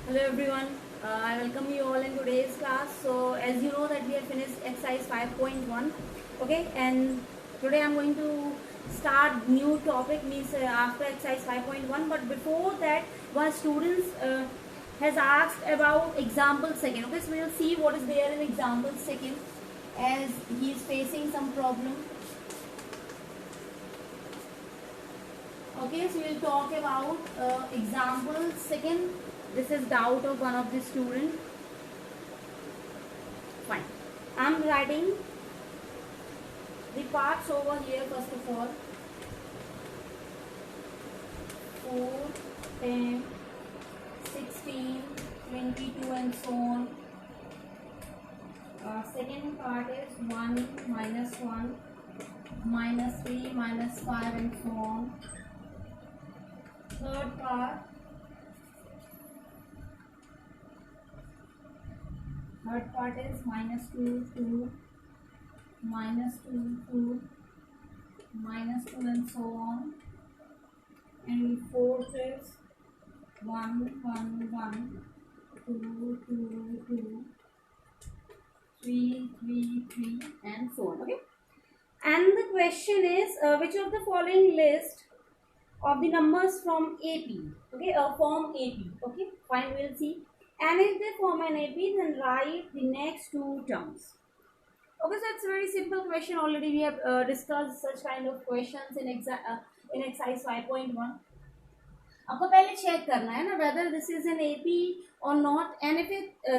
Hello everyone, I welcome you all in today's class. So as you know that we have finished exercise 5.1, okay, and today I'm going to start new topic means after exercise 5.1. But before that, one student has asked about example second. Okay, so we'll see what is there in example second as he is facing some problem. Okay, so we'll talk about example second. This is doubt of one of the student. Fine. I'm writing the parts over here first of all. 4, 10, 16, 22 and so on. Second part is 1, minus 1, minus 3, minus 5 and so on. Third part is minus 2, 2, minus 2, 2, minus 2 and so on. And fourth is 1, 1, 1, 2, 2, 2, 3, 3, 3 and so on. Okay. And the question is which of the following list of the numbers from AP, okay, form AP, okay, fine, we'll see. And if they form an AP, then write the next two terms. Okay, so it's a very simple question. Already we have discussed such kind of questions in exercise 5.1. आपको पहले check करना है ना whether this is an AP or not, and if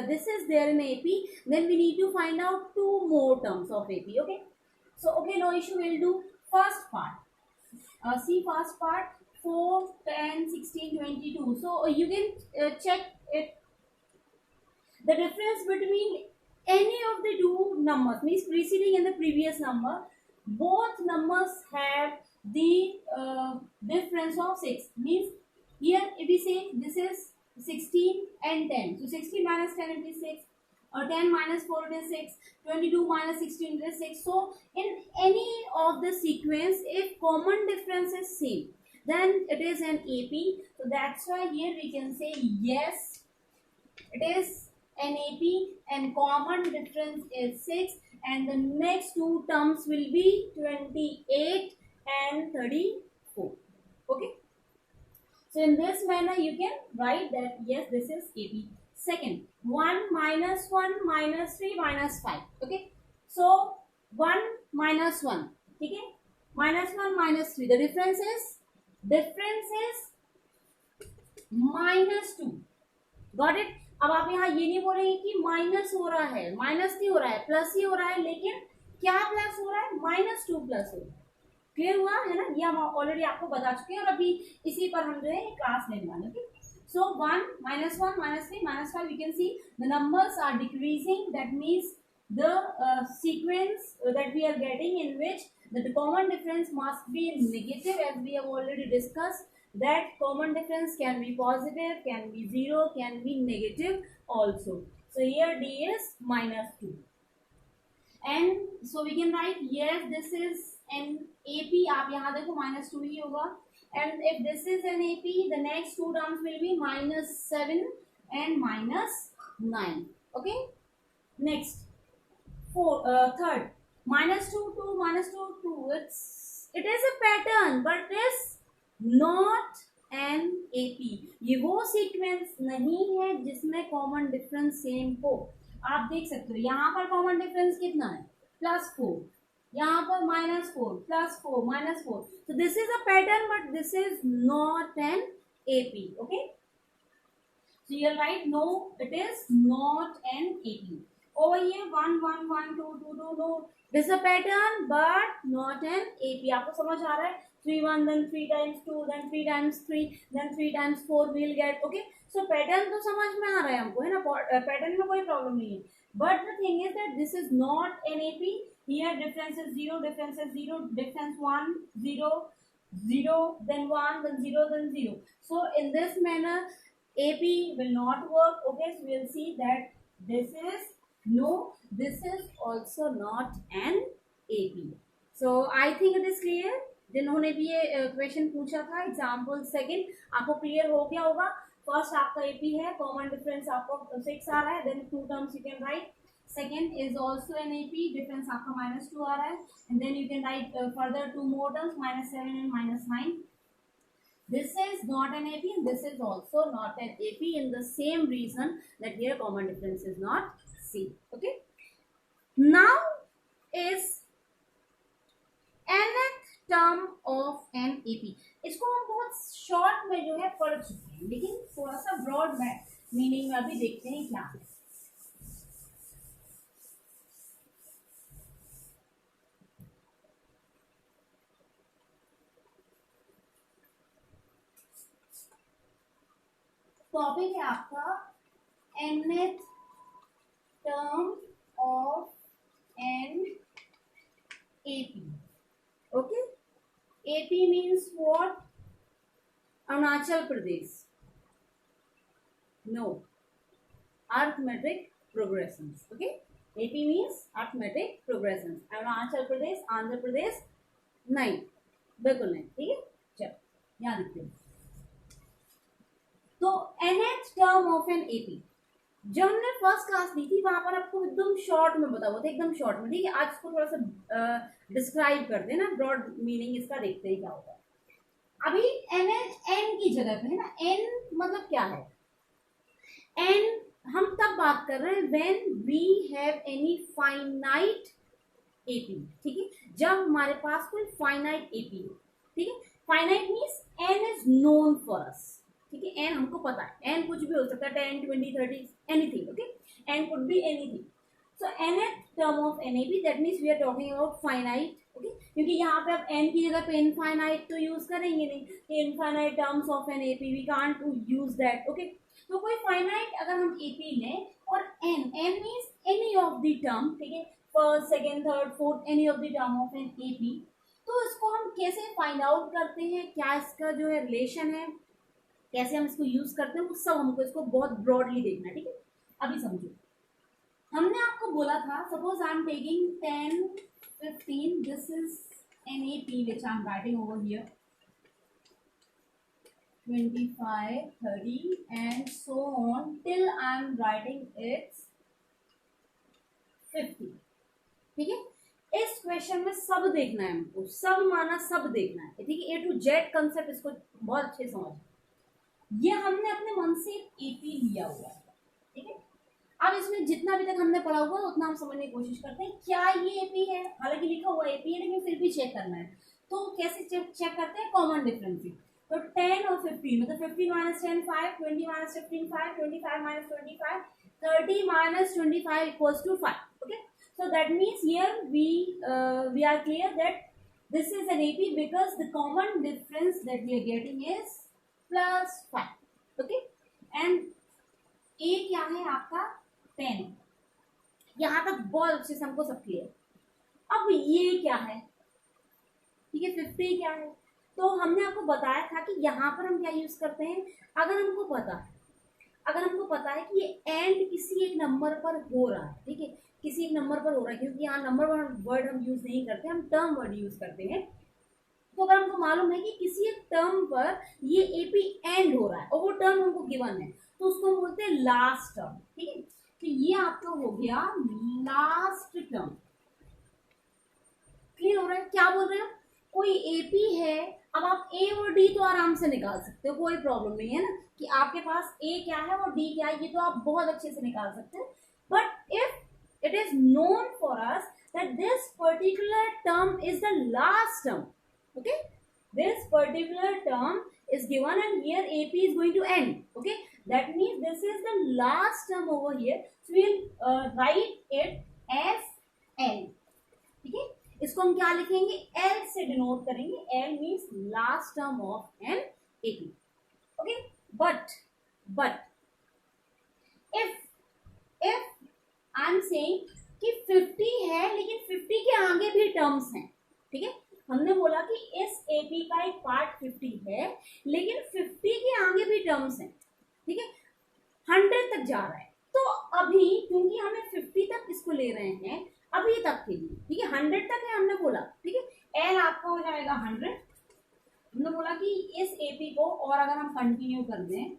this is there in AP, then we need to find out two more terms of AP. Okay, so okay, no issue, we'll do first part. See first part, 4, 10, 16, 22. So you can check it. The difference between any of the two numbers means preceding and the previous number. Both numbers have the difference of 6. Means here if we say this is 16 and 10. So 16 minus 10 it is 6. Or 10 minus 4 it is 6. 22 minus 16 it is 6. So in any of the sequence, if common difference is same, then it is an AP. So that's why here we can say yes, it is an AP and common difference is 6, and the next two terms will be 28 and 34. Okay. So in this manner you can write that yes, this is AP. Second, 1 minus 1 minus 3 minus 5. Okay. So 1 minus 1. Okay. Minus 1 minus 3. The difference is minus 2. Got it? अब आप यहाँ ये नहीं बोलेंगे कि minus हो रहा है, माइनस नहीं हो रहा है, प्लस ही हो रहा है, लेकिन क्या प्लस हो रहा है, माइनस 2 प्लस हो रहा है. क्लियर हुआ है ना? ये हम ऑलरेडी आपको बता चुके हैं और अभी इसी पर हम जो है क्लास लेने वाले हैं. So 1, minus 1, minus 3, minus 5, you can see the numbers are decreasing. That means the sequence that we are getting in which the common difference must be negative, as we have already discussed. That common difference can be positive, can be 0, can be negative also. So here D is minus 2. And so we can write yes, this is an AP. आप यहाँ देखो minus 2 ही होगा. And if this is an AP, the next two terms will be minus 7 and minus 9. Okay. Next, third, minus 2, 2, minus 2, 2. It is a pattern, but it is not an AP. ये वो sequence नहीं है जिसमें common difference same हो. आप देख सकते हो यहाँ पर कॉमन डिफरेंस कितना है, +4. यहाँ पर -4, +4, -4. So this is a pattern, but this is not an AP. Okay. So you'll write no, it is not an AP. Over here 1, 1, 1, 2, 2, 2, no. This is a pattern, but not an AP. आपको समझ आ रहा है? 3, 1, then 3 times 2, then 3 times 3, then 3 times 4 we'll get. Okay. So pattern तो समझ में आ रहा है हमको, है ना? Pattern में कोई problem नहीं है. But the thing is that this is not an AP. Here difference is 0, difference is 0, difference 1, 0, 0, then 1, then 0, then 0. So in this manner, AP will not work. Okay, so we'll see that this is no, this is also not an AP. So I think it is clear. जिन्होंने भी ये question पूछा था example second, आपको clear हो गया होगा. First आपका एपी है, कॉमन डिफरेंस आपको 6 आ रहा है, then 2 terms you can write. Second is also an AP, difference आपका -2 आ रहा है, and then you can write further 2 more terms -7 and -9. This is not an AP and this is also not an AP in the same reason that here common difference is not C. Okay. Now is nth term of an AP. इसको हम बहुत short में जो है पढ़ चुके हैं, लेकिन थोड़ा सा ब्रॉड मीनिंग में अभी देखते हैं क्या है. टॉपिक है आपका nth term of an AP. Okay, AP means what? Arunachal Pradesh. No, arithmetic progressions. Okay, AP means arithmetic progressions. Arunachal Pradesh, Andhra Pradesh नहीं, बिल्कुल नहीं. ठीक है, चलो यहाँ लिखते हैं. तो nth term of an AP जब हमने फर्स्ट क्लास दी थी वहां पर आपको एकदम शॉर्ट में बता हुआ था, एकदम शॉर्ट में. ठीक है, आज इसको थोड़ा सा डिस्क्राइब कर देना, ब्रॉड मीनिंग इसका देखते हैं क्या होगा. अभी एन की जगह पे है ना, एन मतलब क्या है? एन हम तब बात कर रहे हैं when we have any finite AP. ठीक है, जब हमारे पास कोई फाइनाइट एपी है. ठीक है, finite means n is known for us. ठीक है, एन हमको पता है, एन कुछ भी हो सकता है, 10, 20, 30 anything. Okay, n could be anything. So nth term of an AP, that means we are talking about finite. Okay, क्योंकि यहाँ पे आप एन की जगह पे इनफाइनाइट तो यूज करेंगे नहीं, infinite terms of an AP we can't use that. Okay, तो कोई फाइनाइट अगर हम एपी लें और n means any of the term. ठीक है, first, second, third, fourth, any of the term of an AP. तो इसको हम कैसे फाइंड आउट करते हैं, क्या इसका जो है रिलेशन है, कैसे हम इसको यूज करते हैं, वो सब हमको इसको बहुत ब्रॉडली देखना है. ठीक है, अभी समझो. हमने आपको बोला था, suppose I am taking 10, 15, this is an AP which I am writing over here, 25, 30 and so on till I am writing it's 50. ठीक है, इस क्वेश्चन में सब देखना है हमको, सब माना सब देखना है. ठीक है, A to Z कंसेप्ट इसको बहुत अच्छे समझ. ये हमने अपने मन से AP लिया हुआ है. ठीक है, अब इसमें जितना भी तक हमने पढ़ा हुआ है उतना हम समझने की कोशिश करते हैं. क्या ये AP है? हालांकि लिखा हुआ AP है लेकिन फिर भी चेक करना है. तो कैसे चेक करते हैं? Common difference. तो 10 और 15 मतलब 15 minus 10 5, 20 minus 15 5, 25 minus 25, 30 minus 25 equals to 5. Okay, so that means here we are clear that this is an AP because the common difference that we are getting is +5. Okay, and A क्या है आपका? 10. यहाँ तक बहुत अच्छे से हमको सब क्लियर. अब ये क्या है? ठीक है, 50 क्या है? तो हमने आपको बताया था कि यहाँ पर हम क्या यूज करते हैं. अगर हमको पता है कि ये एंड किसी एक नंबर पर हो रहा है. ठीक है, किसी एक नंबर पर हो रहा है, क्योंकि यहाँ नंबर वर्ड हम यूज नहीं करते, हम टर्म वर्ड यूज करते हैं. तो अगर हमको मालूम है कि किसी एक टर्म पर ये एपी एंड हो रहा है और वो टर्म हमको गिवन है, तो उसको हम बोलते हैं लास्ट टर्म. ठीक है, तो ये आपका हो गया लास्ट टर्म. क्लियर हो रहा है? क्या बोल रहे हैं? कोई एपी है, अब आप ए और डी तो आराम से निकाल सकते हो, कोई प्रॉब्लम नहीं है ना, कि आपके पास ए क्या है और डी क्या है, ये तो आप बहुत अच्छे से निकाल सकते हैं. But if it is known for us that this particular term is the last term. Okay, this particular term is given and here AP is going to end. Okay, that means this is the last term over here, so we'll write it as L. ठीक है, इसको हम क्या लिखेंगे? L से denote करेंगे. L means last term of an AP. Okay, but if I am saying कि 50 है लेकिन 50 के आगे भी टर्म्स हैं. ठीक है, हमने बोला कि इस एपी का एक पार्ट 50 है लेकिन 50 के आगे भी टर्म्स हैं. ठीक है, 100 तक जा रहा है. तो अभी क्योंकि हमें 50 तक इसको ले रहे हैं अभी तक के लिए. ठीक है, 100 तक है हमने बोला. ठीक है, एल आपका हो जाएगा 100. हमने बोला कि इस एपी को और अगर हम कंटिन्यू कर दें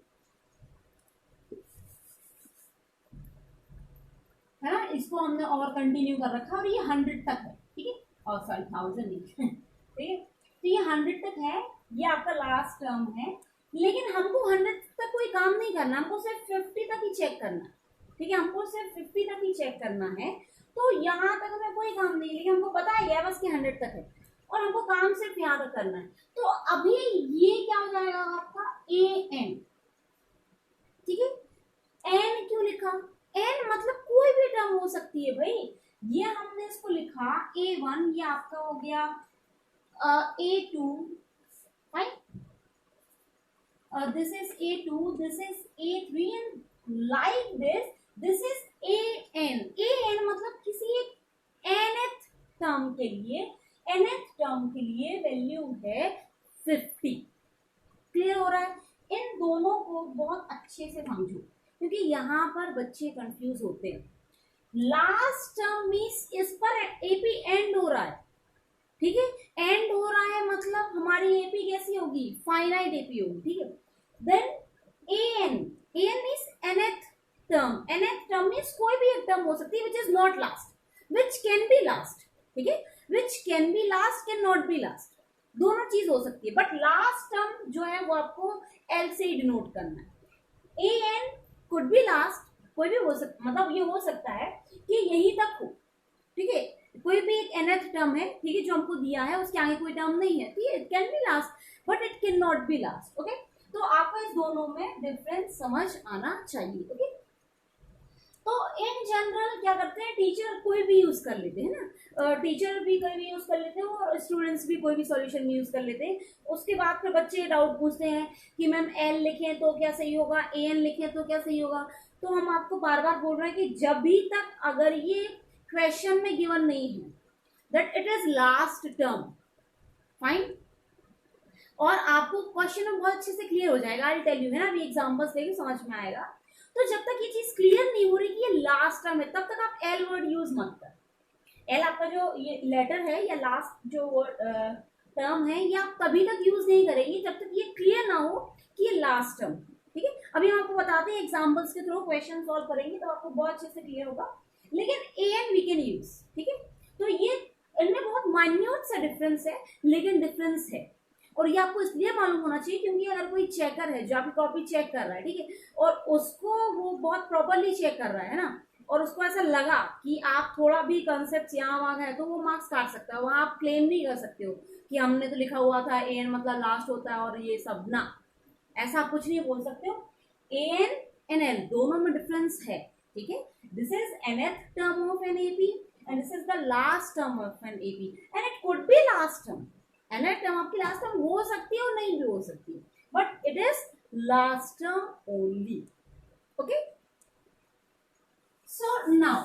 है ना, इसको हमने और कंटिन्यू कर रखा और ये 100 तक है, ठीक है, और सॉरी 1000 नहीं ठीक है, तो ये 100 तक है, ये आपका लास्ट टर्म है, लेकिन हमको 100 तक कोई काम नहीं करना, हमको सिर्फ 50 तक ही चेक करना है, ठीक है, हमको सिर्फ 50 तक ही चेक करना है, तो यहाँ तक हमें कोई काम नहीं, लेकिन हमको पता है बस कि 100 तक है और हमको काम सिर्फ यहाँ तक करना है, तो अभी ये क्या हो जाएगा आपका an, ठीक है, n क्यों लिखा, n मतलब कोई भी टर्म हो सकती है भाई, ये हमने इसको लिखा a1, ये आपका हो गया a2, fine, this is a2, this is a3 and like this is an, an मतलब किसी nth टर्म के लिए, nth टर्म के लिए वैल्यू है 50, क्लियर हो रहा है, इन दोनों को बहुत अच्छे से समझो क्योंकि यहाँ पर बच्चे कंफ्यूज होते हैं, लास्ट टर्म मीन्स इस पर एपी एंड हो रहा है, ठीक है, एंड हो रहा है मतलब हमारी एपी कैसी होगी, फाइनाइट एपी होगी, ठीक है, then an means nth term means कोई भी एक टर्म हो सकती है which is not last, which can be last, ठीक है, which can be last, can not be last, दोनों चीज हो सकती है, बट लास्ट टर्म जो है वो आपको एल से ही डिनोट करना है, an कुड बी लास्ट, कोई भी हो सकता, मतलब ये हो सकता है कि यही तक हो, ठीक है, कोई भी एक nth टर्म है, ठीक है, जो हमको दिया है उसके आगे कोई टर्म नहीं है, ठीक है, it can be last but it can not be last, okay, तो आपको इस दोनों में डिफरेंस समझ आना चाहिए, ओके, तो इन जनरल क्या करते हैं, टीचर कोई भी यूज कर लेते हैं ना, टीचर भी कोई भी यूज कर लेते हैं और स्टूडेंट्स भी कोई भी सॉल्यूशन यूज कर लेते हैं, उसके बाद फिर बच्चे डाउट पूछते हैं कि मैम एल लिखें तो क्या सही होगा, an लिखें तो क्या सही होगा, तो हम आपको बार बार बोल रहे हैं कि जब भी तक अगर ये क्वेश्चन में गिवन नहीं है that it is last term, fine, और आपको क्वेश्चन में बहुत अच्छे से क्लियर हो जाएगा, आई टेल यू, है ना, अभी एग्जांपल्स देके समझ में आएगा, तो जब तक ये चीज क्लियर नहीं हो रही कि ये लास्ट टर्म है तब तक आप एल वर्ड यूज मत कर, एल आपका जो ये लेटर है या लास्ट जो वर्ड टर्म है ये आप तभी तक यूज नहीं करेंगे जब तक ये क्लियर ना हो कि ये लास्ट टर्म, ठीक है, अभी हम आपको बताते हैं एग्जांपल्स के थ्रू क्वेश्चन सॉल्व करेंगे तो आपको बहुत अच्छे से क्लियर होगा, लेकिन an वी कैन यूज, ठीक है, तो ये इनमें बहुत माइन्यूट सा डिफरेंस है लेकिन डिफरेंस है, और ये आपको इसलिए मालूम होना चाहिए क्योंकि अगर कोई चेकर है जो आपकी कॉपी चेक कर रहा है, ठीक है, और उसको वो बहुत प्रॉपरली चेक कर रहा है ना, और उसको ऐसा लगा कि आप थोड़ा भी कॉन्सेप्ट यहाँ वहां है तो वो मार्क्स काट सकता है, वहां आप क्लेम नहीं कर सकते हो कि हमने तो लिखा हुआ था an मतलब लास्ट होता है और ये सब ना, ऐसा आप कुछ नहीं बोल सकते हो, an and l दोनों में डिफरेंस है, ठीक है, this is nth term of an AP and this is the last term of an AP and it could be last term, nth term आपकी लास्ट टर्म हो सकती है और नहीं भी हो सकती है, but it is last term only, okay, so now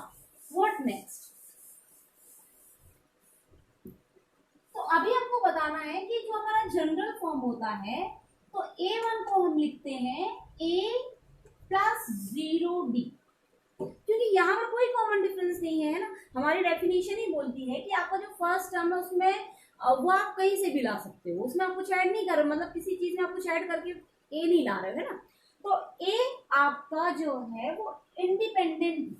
what next, तो अभी हमको बताना है कि जो हमारा जनरल फॉर्म होता है तो a1 को हम लिखते हैं a प्लस 0d, क्योंकि यहाँ पर कोई कॉमन डिफरेंस नहीं है ना, हमारी डेफिनेशन ही बोलती है कि आपका जो फर्स्ट टर्म है उसमें वो आप कहीं से भी ला सकते हो, उसमें आप कुछ ऐड नहीं कर रहे, मतलब किसी चीज में आप कुछ ऐड करके ए नहीं ला रहे हो, है ना, तो ए आपका जो है वो इंडिपेंडेंट,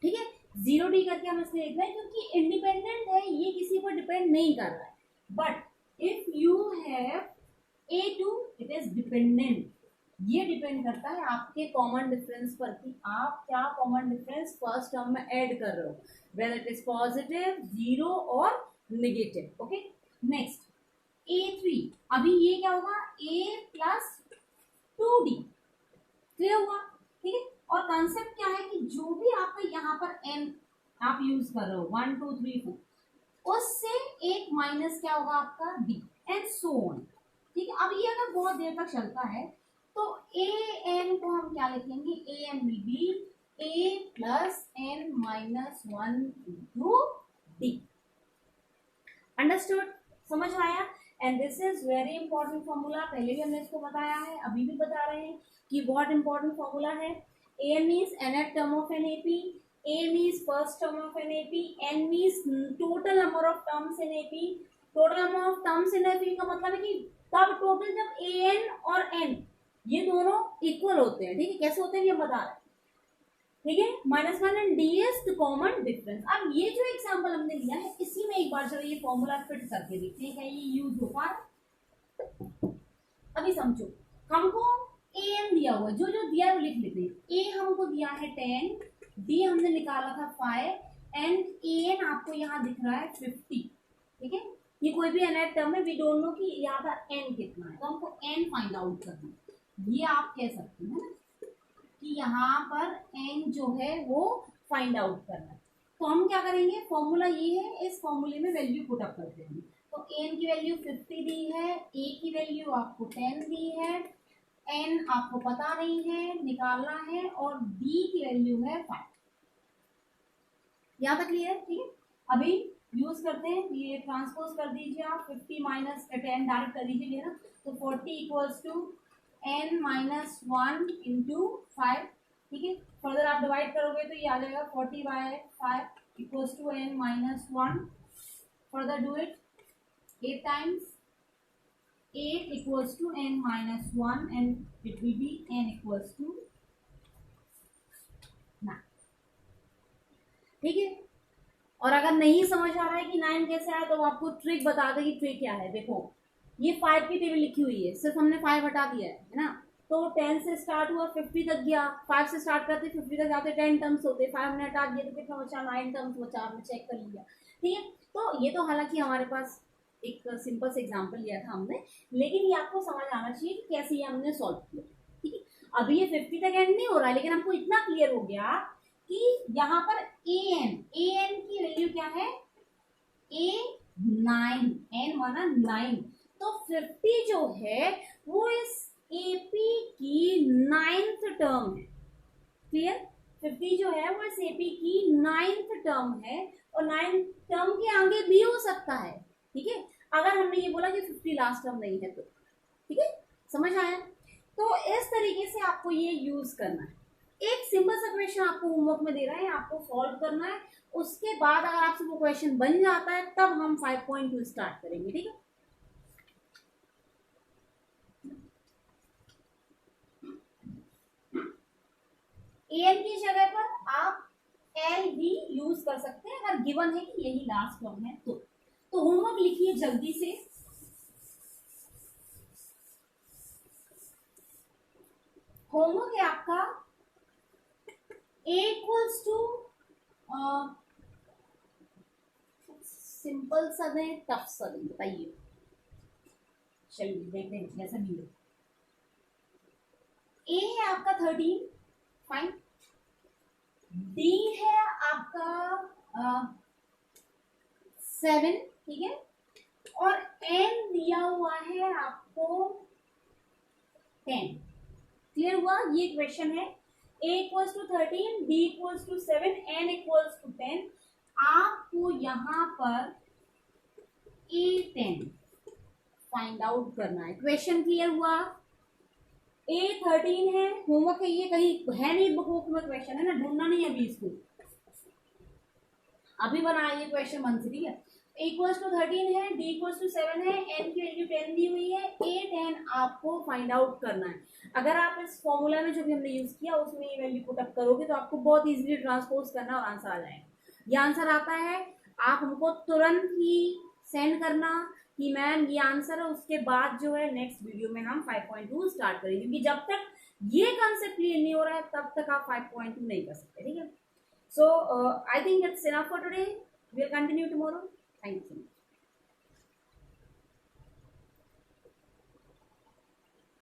ठीक है, 0d करके हम इसलिए लिख रहे हैं क्योंकि इंडिपेंडेंट है, ये किसी पर डिपेंड नहीं कर रहा है, but if you have a2 it is dependent, ये डिपेंड करता है आपके कॉमन डिफरेंस पर कि आप क्या कॉमन डिफरेंस फर्स्ट टर्म में ऐड कर रहे हो, whether it is positive, zero और नेगेटिव, ओके, नेक्स्ट a3, अभी ये क्या होगा a प्लस 2d, क्लियर हुआ, ठीक है, और कॉन्सेप्ट क्या है कि जो भी आपका यहाँ पर n आप यूज कर रहे हो 1 2 3 4 उससे एक माइनस क्या होगा आपका d एंड सो ऑन, ठीक है, अब ये अगर बहुत देर तक चलता है तो a n को हम क्या लिखेंगे, a n will be a plus n minus 1 into d, understood, समझ आया, and this is very important formula, पहले भी हमने इसको बताया है, अभी भी बता रहे हैं कि बहुत इंपॉर्टेंट फॉर्मूला है, a means nth term of an AP, a means first term of an AP, n means total number of terms in AP, total number of terms in AP का मतलब है कि तब टोटल जब an और n ये दोनों equal होते हैं, ठीक है, कैसे होते हैं ये बता रहे हैं, ठीक है, -1 and D is the common difference. अब ये जो एग्जांपल हमने लिया है इसी में एक बार चलो ये फॉर्मूला फिट करके देखते हैं क्या ये यूज हो पा रहा। अभी समझो, हमको ए एन दिया हुआ है, जो जो दिया है वो लिख लेते हैं। ए हमको दिया है 10, डी हमने निकाला था 5 एंड ए एन आपको यहाँ दिख रहा है 50। ठीक है, ये कोई भी एन टर्म है, वी डोंट नो कि यहाँ पर एन कितना है, तो हमको एन फाइंड आउट करना है। ये आप कह सकते हैं कि यहाँ पर एन जो है वो फाइंड आउट करना है। तो हम क्या करेंगे, फॉर्मूला ये है, इस फॉर्मूले में वैल्यू पुट अप कर देंगे। तो एन की वैल्यू 50 दी है, ए की वैल्यू आपको 10 दी है, एन आपको पता नहीं है, निकालना है, और डी की वैल्यू है 5। यहाँ तक क्लियर? ठीक है, अभी यूज करते हैं, ये ट्रांसपोज कर दीजिए आप, 50 माइनस 10 डायरेक्ट कर दीजिए ना, तो 40 equals to n minus 1 into 5। ठीक है, फर्दर आप डिवाइड करोगे तो ये आ जाएगा 40/5 equals to n minus 1। Further do it 8 times, 8 equals to n minus 1 and it will be n equals to 9। ठीक है, और अगर नहीं समझ आ रहा है कि 9 कैसे आया तो आपको ट्रिक बता दें कि ट्रिक क्या है। देखो ये 5 की टेबल लिखी हुई है, सिर्फ हमने 5 हटा दिया है ना, तो 10 से स्टार्ट हुआ 50 तक गया, 5 से स्टार्ट करते 50 तक जाते 10 टर्म्स होते, 5 हमने हटा दिया तो कितना बचा, 9 टर्म्स बचा, आपने चेक कर लिया। ठीक है, तो ये तो हालांकि हमारे पास एक सिंपल से एग्जाम्पल लिया था हमने, लेकिन ये आपको समझ आना चाहिए कि कैसे ये हमने सॉल्व किया। ठीक है, अभी ये 50 तक एंड नहीं हो रहा है, लेकिन हमको इतना क्लियर हो गया कि यहाँ पर ए एन की वैल्यू क्या है, ए 9, एन माना 9, तो 50 जो है वो इस एपी की 9th टर्म है। क्लियर? 50 जो है वो इस एपी की 9th टर्म है, और 9th टर्म के आगे भी हो सकता है। ठीक है, अगर हमने ये बोला कि 50 लास्ट टर्म नहीं है तो। ठीक है, समझ आया? तो इस तरीके से आपको ये यूज करना है। एक सिंपल सा क्वेश्चन आपको होमवर्क में दे रहा है, आपको सॉल्व करना है, उसके बाद अगर आपसे वो क्वेश्चन बन जाता है तब हम 5.2 स्टार्ट करेंगे। ठीक है, एन की जगह पर आप एल भी यूज कर सकते हैं अगर गिवन है कि यही लास्ट टर्म है तो होमवर्क लिखिए जल्दी से। होमवर्क है आपका A इक्वल्स टू, सिंपल सा दें टफ सा दें, बताइए। चलिए देखते हैं जैसा भी हो। A है आपका 13, फाइन। D है आपका 7, ठीक है, और N दिया हुआ है आपको 10। क्लियर हुआ? ये क्वेश्चन है। A equals to 13, D equals to 7, N equals to 10। आपको यहाँ पर A10 फाइंड आउट करना है। क्वेश्चन क्लियर हुआ? A13 है, होमवर्क है, ये कहीं है नहीं बुक में, क्वेश्चन है ना, ढूंढना नहीं अभी इसको, अभी बनाया ये क्वेश्चन 1 से। ठीक है, इक्वल्स टू 13 है, D इक्वल्स टू 7 है, N की वैल्यू 10 दी हुई है, A10 आपको फाइंड आउट करना है। अगर आप इस फॉर्मूला में जो भी हमने यूज किया उसमें ये वैल्यू पुट अप करोगे तो आपको बहुत इजीली ट्रांसपोज करना और आंसर आ जाएगा। ये आंसर आता है, आप हमको तुरंत ही सेंड करना कि मैम ये आंसर है, उसके बाद जो है नेक्स्ट वीडियो में हम 5.2 स्टार्ट करेंगे, क्योंकि जब तक ये कंसेप्ट क्लियर नहीं हो रहा है तब तक आप 5.2 नहीं कर सकते। ठीक है, so I think it's enough for today, we will continue tomorrow. Thank you.